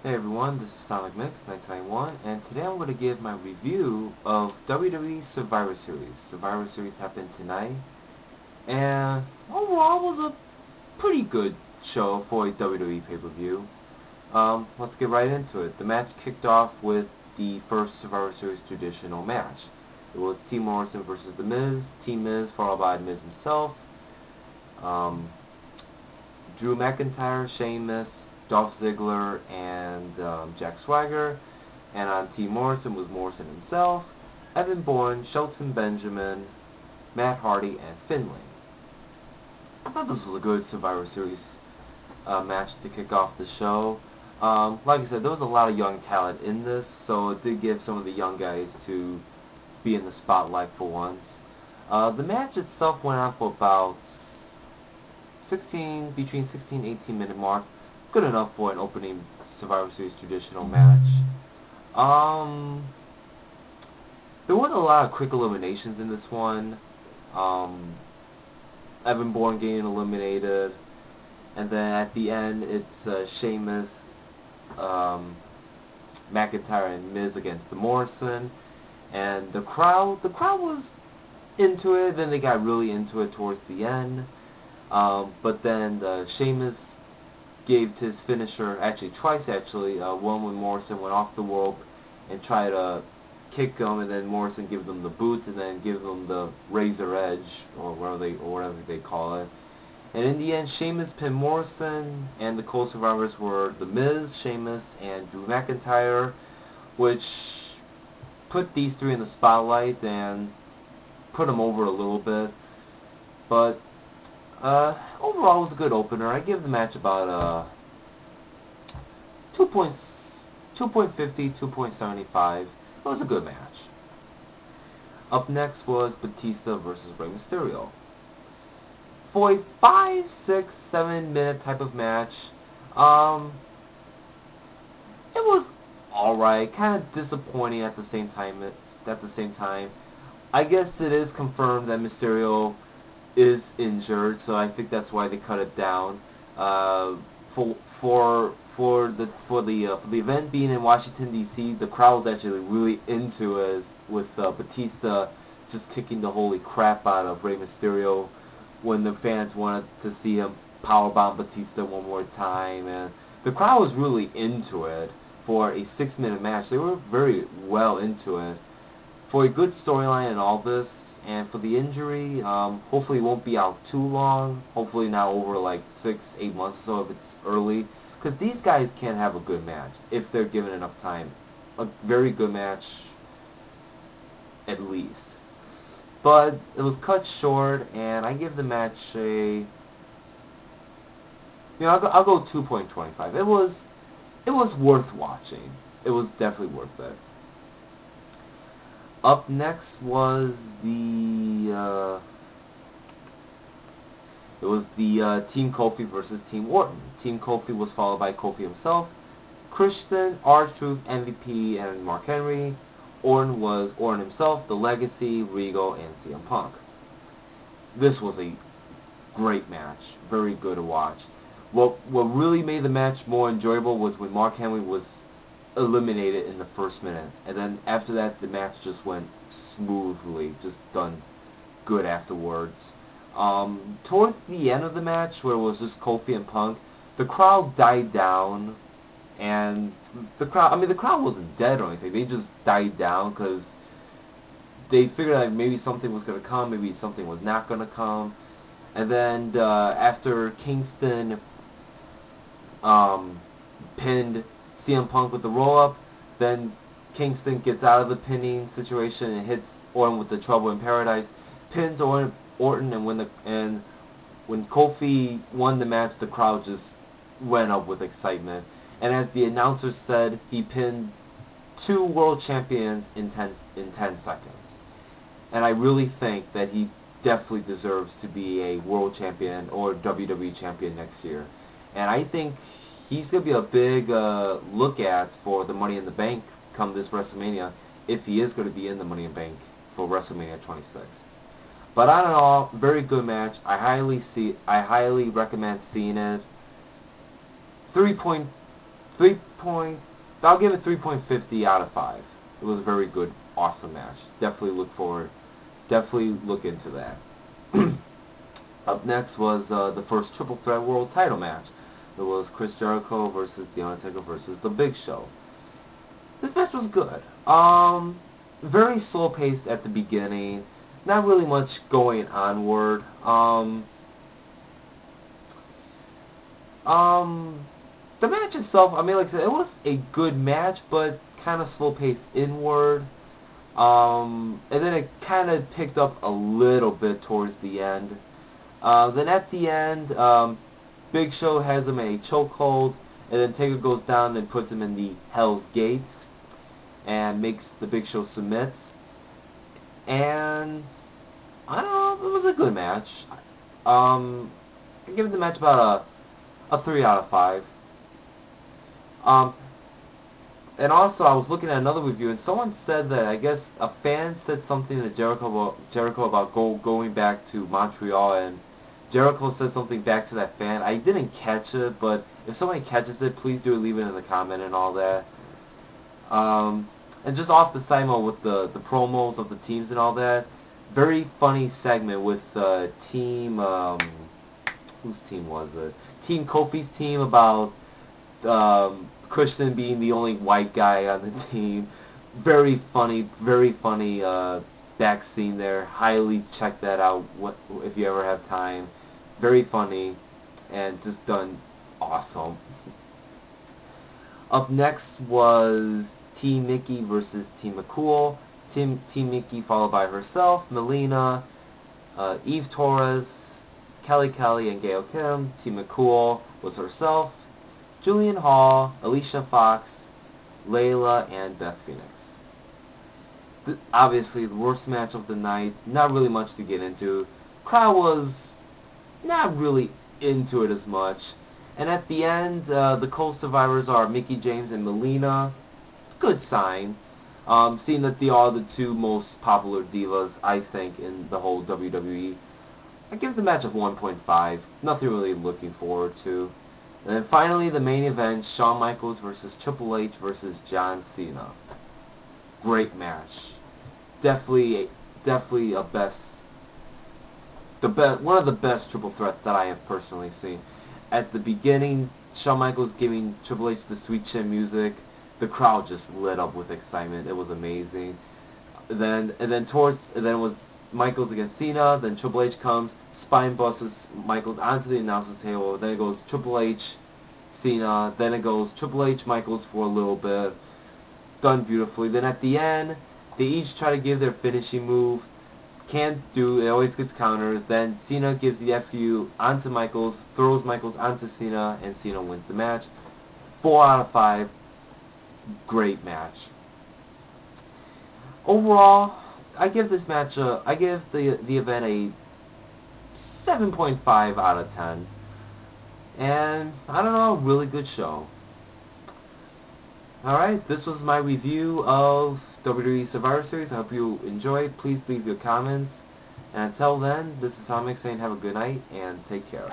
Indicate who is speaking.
Speaker 1: Hey everyone, this is Sonic Mix 1991, and today I'm going to give my review of WWE Survivor Series. Survivor Series happened tonight, and overall was a pretty good show for a WWE pay-per-view. Let's get right into it. The match kicked off with the first Survivor Series traditional match. It was Team Morrison versus The Miz, Team Miz followed by Miz himself, Drew McIntyre, Sheamus, Dolph Ziggler, and Jack Swagger. And on Team Morrison was Morrison himself, Evan Bourne, Shelton Benjamin, Matt Hardy, and Finlay. I thought this was a good Survivor Series match to kick off the show. Like I said, there was a lot of young talent in this, so it did give some of the young guys to be in the spotlight for once. The match itself went on for about between 16 and 18 minute mark. Good enough for an opening Survivor Series traditional match. There was a lot of quick eliminations in this one. Evan Bourne getting eliminated, and then at the end it's Sheamus, McIntyre, and Miz against the Morrison, and the crowd was into it. Then they got really into it towards the end. But then Sheamus gave his finisher, twice. One when Morrison went off the rope and tried to kick him, and then Morrison gave them the boots, and then give them the razor edge, or whatever they call it. And in the end, Sheamus pinned Morrison, and the co-survivors were The Miz, Sheamus, and Drew McIntyre, which put these three in the spotlight and put them over a little bit. But overall, it was a good opener. I give the match about 2.50, 2.75. It was a good match. Up next was Batista versus Rey Mysterio. For a 5, 6, 7 minute type of match, it was alright, kind of disappointing at the same time. I guess it is confirmed that Mysterio is injured, so I think that's why they cut it down. For the event being in Washington D.C., the crowd was actually really into it, with Batista just kicking the holy crap out of Rey Mysterio when the fans wanted to see him powerbomb Batista one more time, and the crowd was really into it. For a 6-minute match, they were very well into it. For a good storyline and all this, and for the injury, hopefully it won't be out too long. Hopefully not over like 6, 8 months or so if it's early. Because these guys can have a good match if they're given enough time. A very good match, at least. But it was cut short, and I give the match I'll go 2.25. It was worth watching. It was definitely worth it. Up next was the Team Kofi versus Team Orton. Team Kofi was followed by Kofi himself, Christian, R-Truth, MVP, and Mark Henry. Orton was Orton himself, The Legacy, Regal, and CM Punk. This was a great match, very good to watch. What really made the match more enjoyable was when Mark Henry was eliminated in the first minute, and then after that the match just went smoothly, just done good afterwards. Towards the end of the match, where it was just Kofi and Punk, the crowd died down, and the crowd wasn't dead or anything. They just died down because they figured that maybe something was going to come, maybe something was not going to come. And then after Kingston pinned CM Punk with the roll-up, then Kingston gets out of the pinning situation and hits Orton with the Trouble in Paradise, pins Orton, and when Kofi won the match, the crowd just went up with excitement. And as the announcer said, he pinned 2 world champions in 10 seconds. And I really think that he definitely deserves to be a world champion or WWE champion next year. And I think he's going to be a big look at for the Money in the Bank come this WrestleMania, if he is going to be in the Money in the Bank for WrestleMania 26. But all in all, very good match. I highly recommend seeing it. 3.75 I'll give it 3.50 out of 5. It was a very good, awesome match. Definitely look into that. Up next was the first Triple Threat World Title match. It was Chris Jericho versus The Undertaker versus The Big Show. This match was good. Very slow paced at the beginning. Not really much going onward. The match itself, I mean, like I said, it was a good match, but kind of slow paced inward. And then it kind of picked up a little bit towards the end. Then at the end, Big Show has him in a chokehold, and then Taker goes down and puts him in the Hell's Gates, and makes the Big Show submit. And I don't know, it was a good match. I give the match about a 3 out of 5. And also, I was looking at another review, and someone said that, I guess, a fan said something to Jericho about going back to Montreal, and Jericho said something back to that fan. I didn't catch it, but if somebody catches it, please do leave it in the comment and all that. And just off the side note with the promos of the teams and all that, very funny segment with team, whose team was it? Team Kofi's team, about Christian being the only white guy on the team. Very funny back scene there. Highly check that out if you ever have time. Very funny and just done awesome. Up next was Team Mickie versus Team McCool. Team Mickie followed by herself, Melina, Eve Torres, Kelly Kelly, and Gail Kim. Team McCool was herself, Julian Hall, Alicia Fox, Layla, and Beth Phoenix. Obviously, the worst match of the night. Not really much to get into. Crowd was not really into it as much. And at the end, the co-survivors are Mickie James and Melina. Good sign. Seeing that they are the two most popular divas, I think, in the whole WWE. I give the match a 1.5. Nothing really looking forward to. And then finally, the main event, Shawn Michaels versus Triple H versus John Cena. Great match. Definitely one of the best triple threats that I have personally seen. At the beginning, Shawn Michaels giving Triple H the Sweet Chin music. The crowd just lit up with excitement. It was amazing. Then it was Michaels against Cena. Then Triple H comes, spine busts Michaels onto the announcer's table. Then it goes Triple H, Cena. Then it goes Triple H, Michaels for a little bit. Done beautifully. Then at the end, they each try to give their finishing move. Can't do. It always gets countered. Then Cena gives the FU onto Michaels, throws Michaels onto Cena, and Cena wins the match. 4 out of 5. Great match. Overall, I give this match I give the event a 7.5 out of 10. And I don't know, really good show. Alright, this was my review of WWE Survivor Series. I hope you enjoyed. Please leave your comments. And until then, this is Tommy saying have a good night and take care.